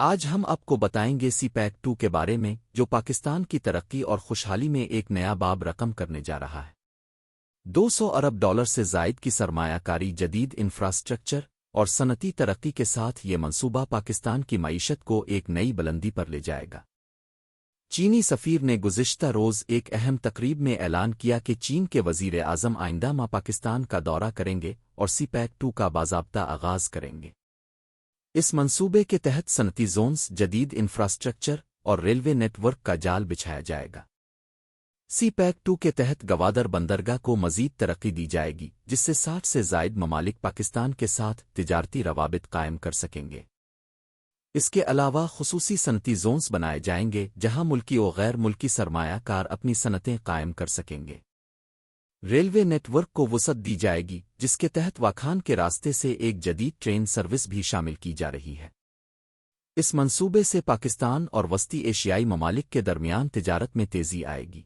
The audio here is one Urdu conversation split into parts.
آج ہم آپ کو بتائیں گے سی پیک 2 کے بارے میں جو پاکستان کی ترقی اور خوشحالی میں ایک نیا باب رقم کرنے جا رہا ہے۔ $200 ارب سے زائد کی سرمایہ کاری، جدید انفراسٹرکچر اور صنعتی ترقی کے ساتھ یہ منصوبہ پاکستان کی معیشت کو ایک نئی بلندی پر لے جائے گا۔ چینی سفیر نے گزشتہ روز ایک اہم تقریب میں اعلان کیا کہ چین کے وزیر اعظم آئندہ ماہ پاکستان کا دورہ کریں گے اور سی پیک 2 کا باضابطہ آغاز کریں گے۔ اس منصوبے کے تحت صنعتی زونز، جدید انفراسٹرکچر اور ریلوے نیٹ ورک کا جال بچھایا جائے گا۔ سی پیک 2 کے تحت گوادر بندرگاہ کو مزید ترقی دی جائے گی، جس سے 60 سے زائد ممالک پاکستان کے ساتھ تجارتی روابط قائم کر سکیں گے۔ اس کے علاوہ خصوصی صنعتی زونز بنائے جائیں گے جہاں ملکی و غیر ملکی سرمایہ کار اپنی صنعتیں قائم کر سکیں گے۔ ریلوے نیٹ ورک کو وسعت دی جائے گی، جس کے تحت واکھان کے راستے سے ایک جدید ٹرین سروس بھی شامل کی جا رہی ہے۔ اس منصوبے سے پاکستان اور وسطی ایشیائی ممالک کے درمیان تجارت میں تیزی آئے گی۔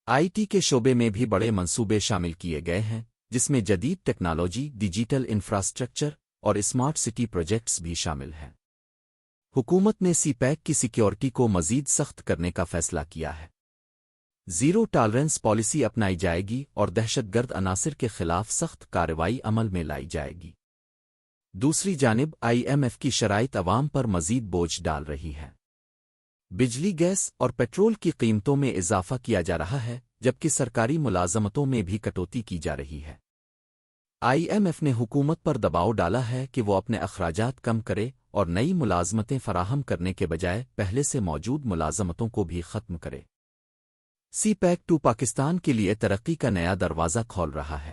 آئی ٹی کے شعبے میں بھی بڑے منصوبے شامل کیے گئے ہیں، جس میں جدید ٹیکنالوجی، ڈیجیٹل انفراسٹرکچر اور اسمارٹ سٹی پروجیکٹس بھی شامل ہیں۔ حکومت نے سی پیک کی سیکیورٹی کو مزید سخت کرنے کا فیصلہ کیا ہے۔ زیرو ٹالرنس پالیسی اپنائی جائے گی اور دہشت گرد عناصر کے خلاف سخت کارروائی عمل میں لائی جائے گی۔ دوسری جانب IMF کی شرائط عوام پر مزید بوجھ ڈال رہی ہے۔ بجلی، گیس اور پیٹرول کی قیمتوں میں اضافہ کیا جا رہا ہے، جبکہ سرکاری ملازمتوں میں بھی کٹوتی کی جا رہی ہے۔ IMF نے حکومت پر دباؤ ڈالا ہے کہ وہ اپنے اخراجات کم کرے اور نئی ملازمتیں فراہم کرنے کے بجائے پہلے سے موجود ملازمتوں کو بھی ختم کرے۔ سی پیک 2 پاکستان کے لیے ترقی کا نیا دروازہ کھول رہا ہے۔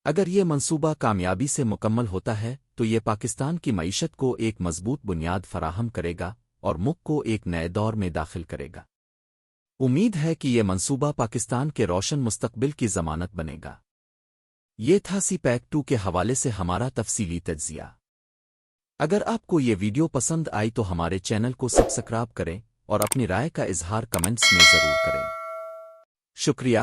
اگر یہ منصوبہ کامیابی سے مکمل ہوتا ہے تو یہ پاکستان کی معیشت کو ایک مضبوط بنیاد فراہم کرے گا اور ملک کو ایک نئے دور میں داخل کرے گا۔ امید ہے کہ یہ منصوبہ پاکستان کے روشن مستقبل کی ضمانت بنے گا۔ یہ تھا سی پیک 2 کے حوالے سے ہمارا تفصیلی تجزیہ۔ اگر آپ کو یہ ویڈیو پسند آئی تو ہمارے چینل کو سبسکرائب کریں اور اپنی رائے کا اظہار کمنٹس میں ضرور کریں۔ شکریہ۔